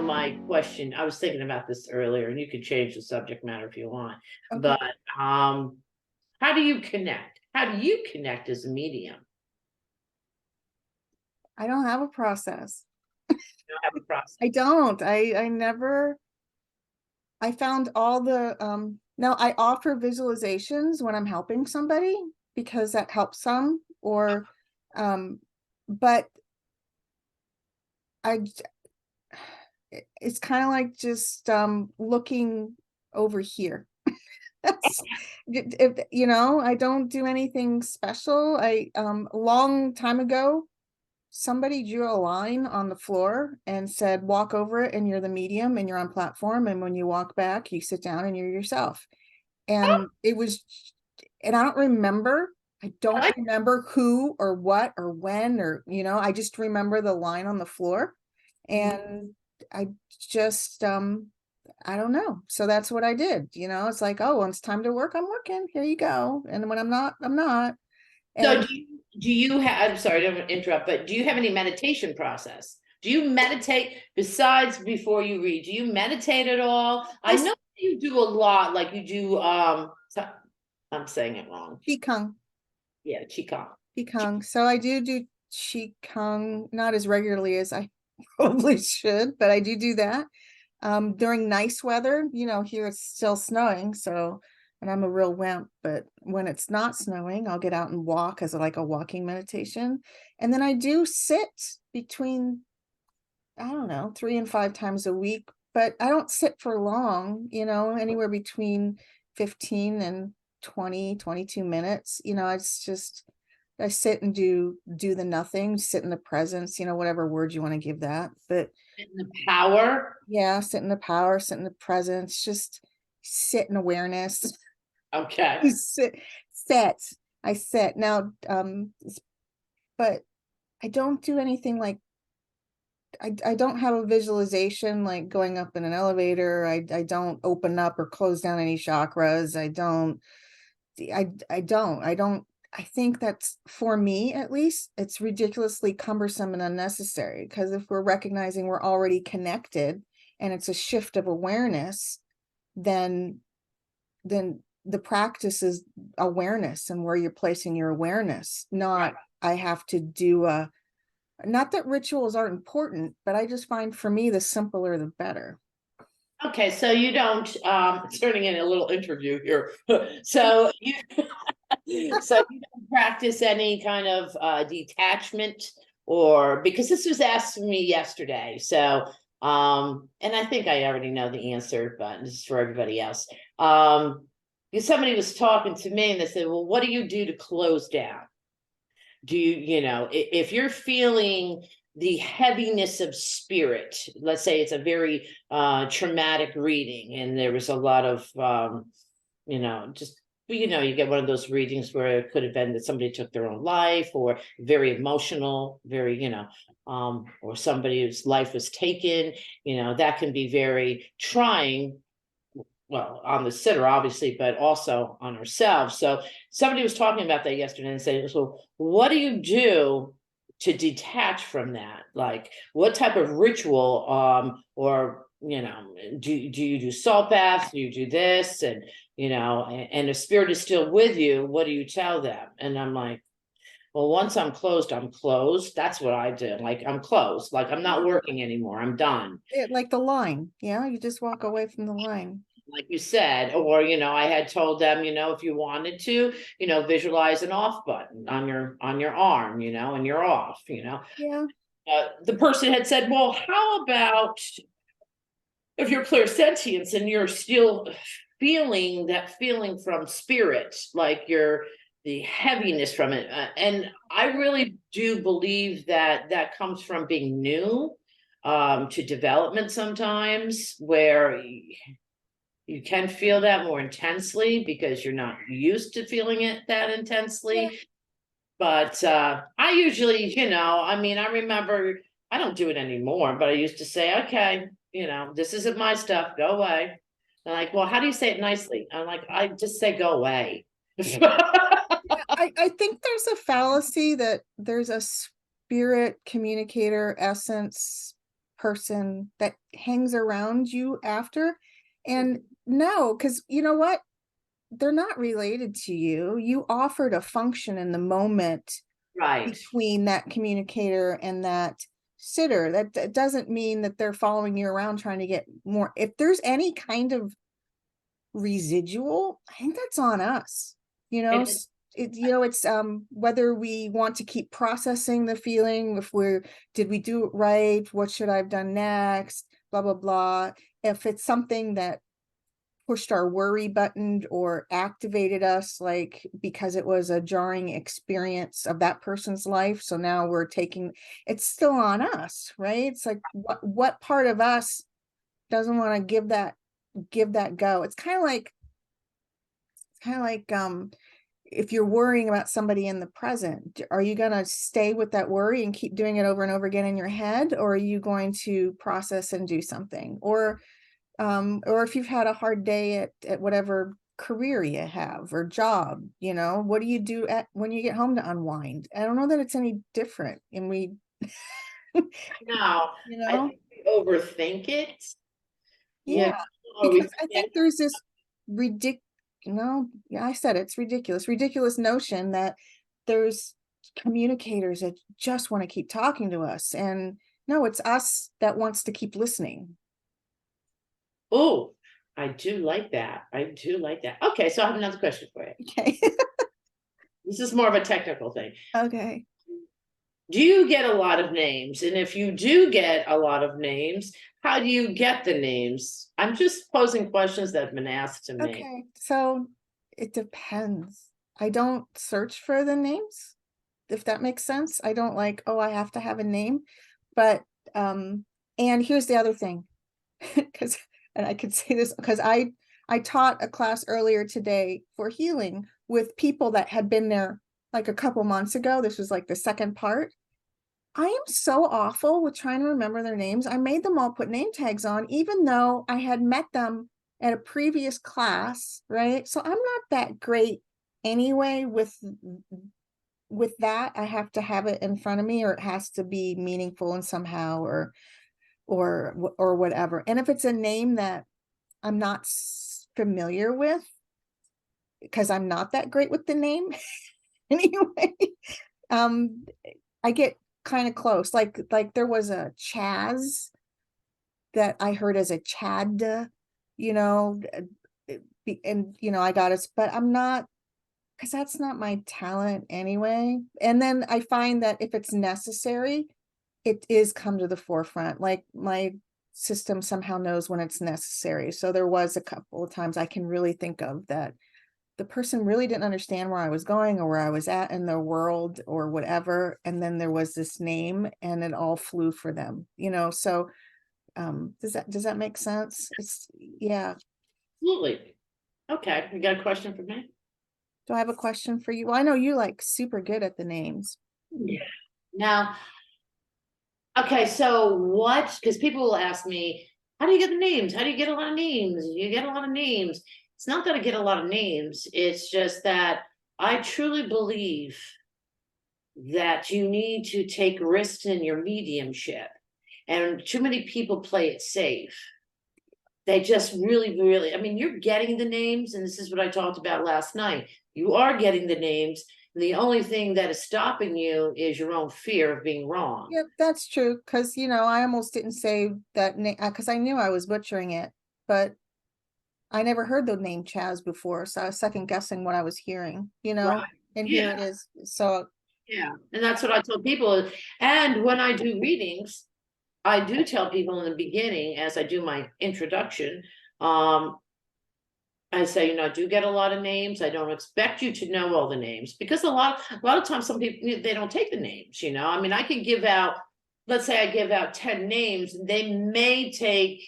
my question, I was thinking about this earlier, and you can change the subject matter if you want, Okay. but how do you connect? How do you connect as a medium? I don't have a process. You don't have a process. I don't. I never I found all the now I offer visualizations when I'm helping somebody because that helps some or but I it's kind of like just looking over here. That's if I don't do anything special. I a long time ago somebody drew a line on the floor and said walk over it and you're the medium and you're on platform, and when you walk back you sit down and you're yourself. And it was, and I don't I remember who or what or when, or I just remember the line on the floor. And I just I don't know, so that's what I did. It's like, oh, when it's time to work, I'm working, here you go, and when I'm not, I'm not. So And do you have, I'm sorry, I don't interrupt, but do you have any meditation process? Do you meditate besides before you read? Do you meditate at all? I I know you do a lot, like you do I'm saying it wrong. Qigong. Yeah, Qigong. Qigong. So I do Qigong, not as regularly as I probably should, but I do that. During nice weather, here it's still snowing, so, and I'm a real wimp, but when it's not snowing, I'll get out and walk as like a walking meditation. And then I do sit between, I don't know, 3 and 5 times a week, but I don't sit for long, anywhere between 15 and 22 minutes. It's just, I sit and do the nothing, sit in the presence, whatever word you want to give that. But In the power. yeah, sit in the power, sit in the presence, just sit in awareness. Okay. Sit. I sit. Now, but I don't do anything like, I don't have a visualization like going up in an elevator. I don't open up or close down any chakras. I don't. I think that's, for me at least, it's ridiculously cumbersome and unnecessary, because if we're recognizing we're already connected and it's a shift of awareness, then the practice is awareness and where you're placing your awareness, not I have to do not that rituals aren't important, but I just find, for me, the simpler the better. Okay, so you don't it's turning in a little interview here. So you so you don't practice any kind of detachment, or because this was asked to me yesterday. So and I think I already know the answer, but this is for everybody else. Because somebody was talking to me and they said, well, what do you do to close down? Do if you're feeling the heaviness of spirit, let's say it's a very traumatic reading and there was a lot of just you get one of those readings where it could have been that somebody took their own life, or very emotional, very or somebody whose life was taken, that can be very trying, well, on the sitter, obviously, but also on ourselves. So somebody was talking about that yesterday and saying, so what do you do to detach from that? Like, what type of ritual, or, do you do salt baths? Do you do this? And, and if spirit is still with you, what do you tell them? And I'm like, well, once I'm closed, I'm closed. That's what I did. Like, I'm closed. Like, I'm not working anymore. I'm done. Like the line, you just walk away from the line. Like you said, or I had told them, if you wanted to, visualize an off button on your arm, and you're off. Yeah. The person had said, well, how about if you're clairsentience and you're still feeling that feeling from spirit, like you're the heaviness from it. And I really do believe that that comes from being new to development sometimes, where you can feel that more intensely because you're not used to feeling it that intensely. Yeah. But I usually, I remember, I don't do it anymore, but I used to say, okay, this isn't my stuff, go away. They're like, well, how do you say it nicely? I'm like, I just say go away. I think there's a fallacy that there's a spirit communicator essence person that hangs around you after. And no, because you know what? They're not related to you. You offered a function in the moment Right. between that communicator and that sitter. That doesn't mean that they're following you around trying to get more. If there's any kind of residual, I think that's on us. You know, And it's whether we want to keep processing the feeling, if did we do it right, what should I have done next, blah blah blah. If it's something that pushed our worry button or activated us, like because it was a jarring experience of that person's life, so now we're taking, it's still on us, right? It's like what part of us doesn't want to give that go? It's kind of like if you're worrying about somebody in the present, are you going to stay with that worry and keep doing it over and over again in your head, or are you going to process and do something? Or if you've had a hard day at whatever career you have or job, what do you do when you get home to unwind? I don't know that it's any different. And we, no, I think we overthink it. yeah, Or we because I think there's this I said it's ridiculous notion that there's communicators that just want to keep talking to us. And no, it's us that wants to keep listening. Oh, I do like that. I do like that. Okay, so I have another question for you. Okay. This is more of a technical thing. Okay. Do you get a lot of names? And if you do get a lot of names, how do you get the names? I'm just posing questions that have been asked to me. Okay, so it depends. I don't search for the names, if that makes sense. I don't like, oh, I have to have a name. But and here's the other thing, because and I could say this because I taught a class earlier today for healing with people that had been there like a couple months ago. This was like the second part. I am so awful with trying to remember their names. I made them all put name tags on, even though I had met them at a previous class, right? So I'm not that great anyway with that. I have to have it in front of me, or it has to be meaningful and somehow, or whatever. And if it's a name that I'm not familiar with, because I'm not that great with the name anyway, I get kind of close. Like there was a Chaz that I heard as a Chad, and I got it, but I'm not, because that's not my talent anyway. And then I find that if it's necessary, it is come to the forefront. Like my system somehow knows when it's necessary. So there was a couple of times I can really think of that the person really didn't understand where I was going or where I was at in the world or whatever. And then there was this name and it all flew for them, so does that make sense? Yeah. Absolutely. Okay, you got a question for me? Do I have a question for you? Well, I know you like super good at the names. Yeah. Now, okay, so what, because people will ask me, how do you get the names? How do you get a lot of names? You get a lot of names. It's not that I get a lot of names. It's just that I truly believe that you need to take risks in your mediumship. And too many people play it safe. They just really, really, I mean, you're getting the names, and this is what I talked about last night. You are getting the names. And the only thing that is stopping you is your own fear of being wrong. Yep, that's true. Because, I almost didn't say that name because I knew I was butchering it, but I never heard the name Chaz before. So I was second guessing what I was hearing, Right. and Yeah. here it is. So, Yeah. And that's what I tell people. And when I do readings, I do tell people in the beginning, as I do my introduction, I say, I do get a lot of names. I don't expect you to know all the names, because a lot of times some people, they don't take the names, I mean, I can give out, let's say I give out 10 names, and they may take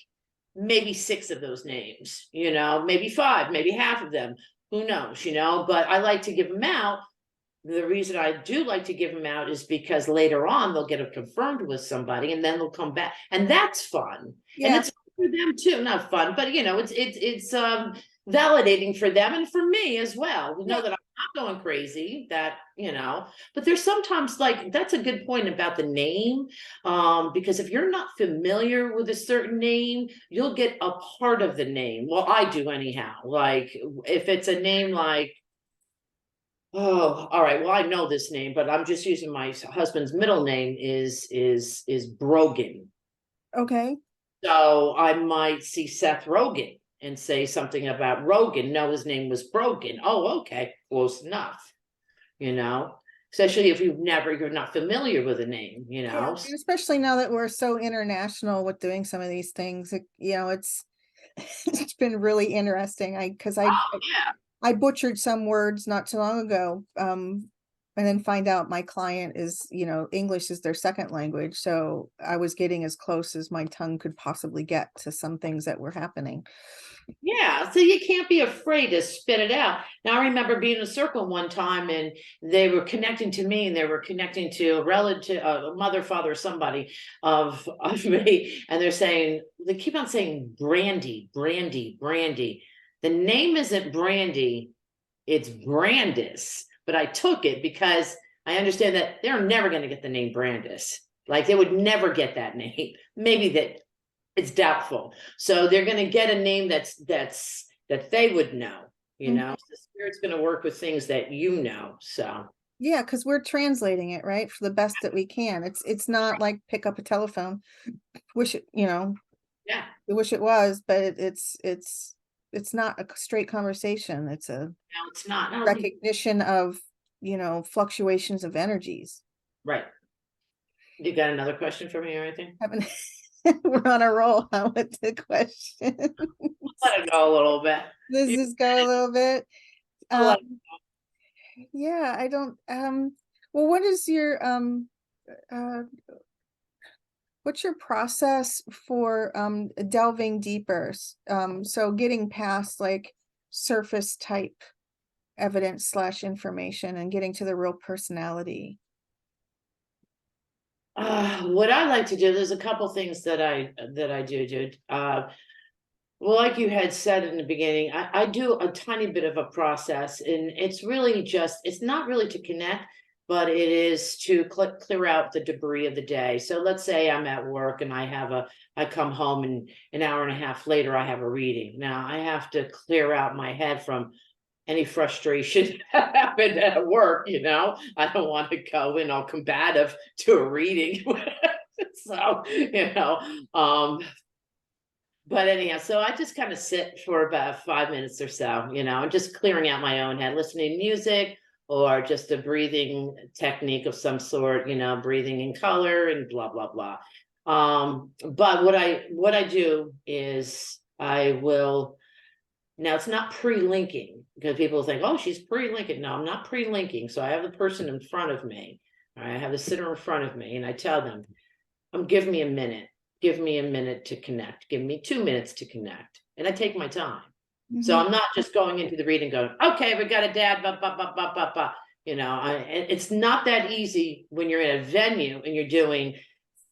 maybe 6 of those names, maybe 5, maybe half of them, who knows, but I like to give them out. The reason I do like to give them out is because later on they'll get it confirmed with somebody, and then they'll come back, and that's fun. yeah. And it's for them too, not fun, but it's validating for them and for me as well. We know that I'm not going crazy that, but there's sometimes like, that's a good point about the name. Because if you're not familiar with a certain name, you'll get a part of the name. Well, I do anyhow. Like if it's a name like, oh, all right, well, I know this name, but I'm just using my husband's middle name is Brogan. Okay. So I might see Seth Rogen and say something about Rogan. No, his name was Brogan. Oh, okay, close enough. You know, especially if you're not familiar with a name. Yeah, and especially now that we're so international with doing some of these things, it's it's been really interesting. Because Oh yeah. I butchered some words not too long ago, and then find out my client is, English is their second language, so I was getting as close as my tongue could possibly get to some things that were happening. Yeah, so you can't be afraid to spit it out. Now, I remember being in a circle one time and they were connecting to me and they were connecting to a relative, a mother, father, somebody of me. And they keep on saying Brandy, Brandy, Brandy. The name isn't Brandy, it's Brandis. But I took it because I understand that they're never going to get the name Brandis. Like they would never get that name. Maybe that it's doubtful. So they're going to get a name that they would know, Mhm. The spirit's going to work with things that So Yeah, because we're translating it, right, for the best that we can. It's not like pick up a telephone. Wish it, yeah, I wish it was, but it's not a straight conversation. It's a no, it's not. No, recognition of, fluctuations of energies. right. You got another question for me or anything? Haven't we're on a roll, huh, with the question. Let it go a little bit. Does You this go a little bit? Um, let yeah, I don't, well, what is your, uh, what's your process for, delving deeper? So getting past like surface type evidence slash information and getting to the real personality. what I like to do, there's a couple things that I do. Well, like you had said in the beginning, I do a tiny bit of a process, and it's not really to connect, but it is to clear out the debris of the day. So let's say I'm at work and I come home and an hour and a half later, I have a reading. Now I have to clear out my head from any frustration that happened at work, I don't want to go in all combative to a reading. So, but anyhow, so I just kind of sit for about 5 minutes or so, just clearing out my own head, listening to music or just a breathing technique of some sort, breathing in color and blah, blah, blah. But what I do is I will now it's not pre-linking because people think, oh, she's pre-linking. No, I'm not pre-linking. So I have the person in front of me. All right, I have the sitter in front of me, and I tell them, give me a minute. Give me a minute to connect. Give me 2 minutes to connect. And I take my time. So Mhm. I'm not just going into the reading going, okay, we got a dad, blah, blah, blah, blah, blah, blah. It's not that easy when you're in a venue and you're doing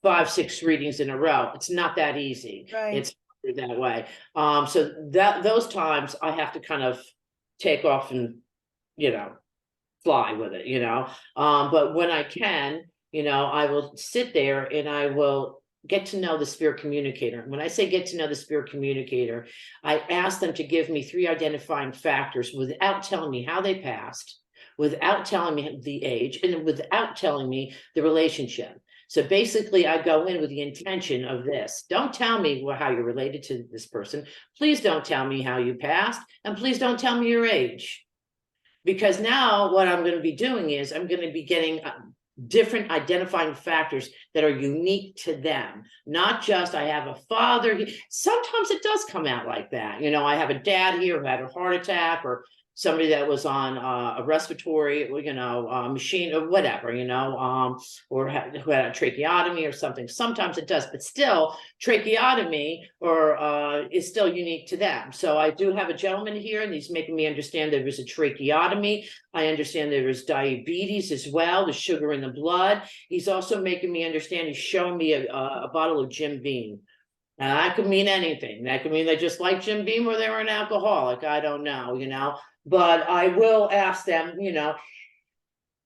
5, 6 readings in a row. It's not that easy. Right. It's that way. So those times I have to kind of take off and, you know, fly with it, but when I can, I will sit there and I will get to know the spirit communicator. When I say get to know the spirit communicator, I ask them to give me 3 identifying factors without telling me how they passed, without telling me the age, and without telling me the relationship. So basically, I go in with the intention of this. Don't tell me how you're related to this person. Please don't tell me how you passed, and please don't tell me your age. Because now what I'm going to be doing is I'm going to be getting different identifying factors that are unique to them. Not just I have a father. Sometimes it does come out like that. I have a dad here who had a heart attack, or somebody that was on a respiratory, machine or whatever, or who had a tracheotomy or something. Sometimes it does, but still tracheotomy is still unique to them. So I do have a gentleman here and he's making me understand there was a tracheotomy. I understand there is diabetes as well, the sugar in the blood. He's also making me understand, he's showing me a bottle of Jim Beam. Now, that could mean anything. That could mean they just like Jim Beam or they were an alcoholic. I don't know, but I will ask them, you know.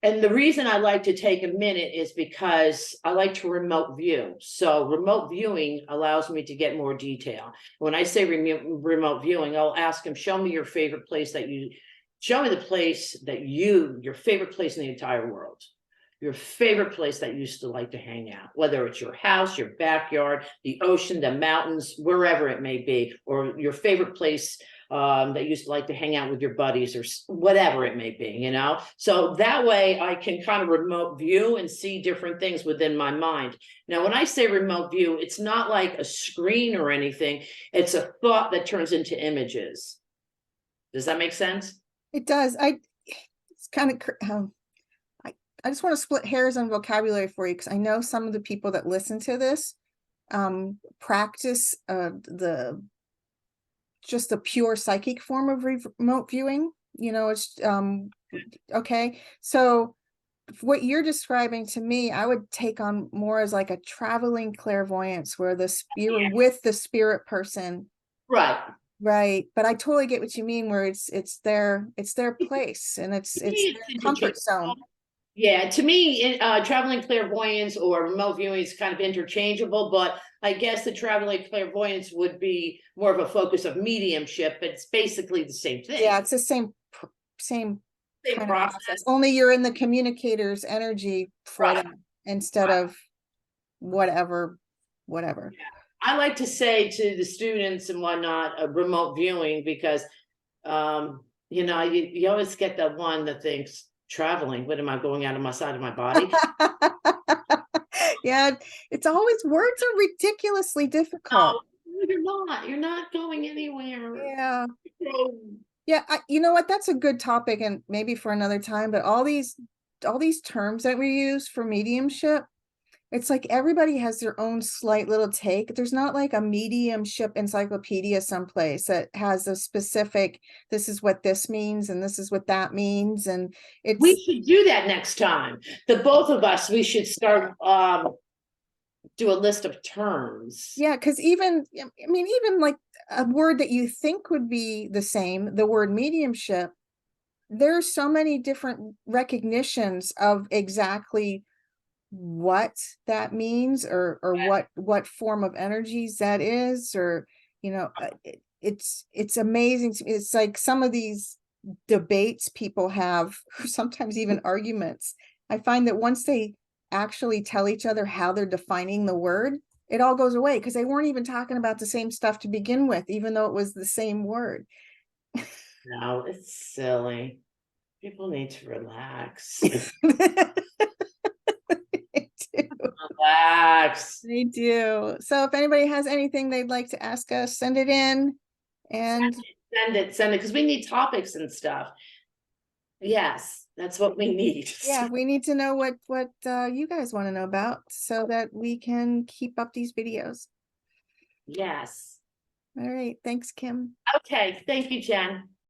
And the reason I like to take a minute is because I like to remote view. So remote viewing allows me to get more detail. When I say remote viewing, I'll ask them, show me your favorite place that you, show me the place that your favorite place in the entire world. Your favorite place that you used to like to hang out, whether it's your house, your backyard, the ocean, the mountains, wherever it may be, or your favorite place that used to like to hang out with your buddies or whatever it may be, you know? So that way I can kind of remote view and see different things within my mind. Now, when I say remote view, it's not like a screen or anything. It's a thought that turns into images. Does that make sense? It does. It's kind of, I just want to split hairs on vocabulary for you, because I know some of the people that listen to this practice just the pure psychic form of remote viewing. You know, it's okay. So what you're describing to me, I would take on more as like a traveling clairvoyance, where you're with the spirit person. Right. Right. But I totally get what you mean, where it's their place, and it's their comfort zone. Yeah, to me, traveling clairvoyance or remote viewing is kind of interchangeable, but I guess the traveling clairvoyance would be more of a focus of mediumship, but it's basically the same thing. Yeah, it's the same kind of process. process. Only you're in the communicator's energy for them instead of whatever. Yeah. I like to say to the students and whatnot, remote viewing, because you know, you always get that one that thinks, traveling, what am I going out of my side of my body? Yeah, it's always, words are ridiculously difficult. No, you're not going anywhere. Yeah. Yeah, you know what, that's a good topic, and maybe for another time, but all these terms that we use for mediumship, it's like everybody has their own slight little take. There's not like a mediumship encyclopedia someplace that has a specific, this is what this means and this is what that means. And we should do that next time. The both of us, we should start do a list of terms. Yeah, because even like a word that you think would be the same, the word mediumship, there's so many different recognitions of exactly what that means, or what form of energies that is, or you know, it's amazing to me. It's like some of these debates people have, sometimes even arguments, I find that once they actually tell each other how they're defining the word, it all goes away, because they weren't even talking about the same stuff to begin with, even though it was the same word. No, it's silly. People need to relax. Relax. They do. So if anybody has anything they'd like to ask us, send it in, and send it, because we need topics and stuff. Yes, that's what we need. Yeah, we need to know what you guys want to know about, so that we can keep up these videos. Yes. All right, thanks, Kim. Okay, thank you, Jen.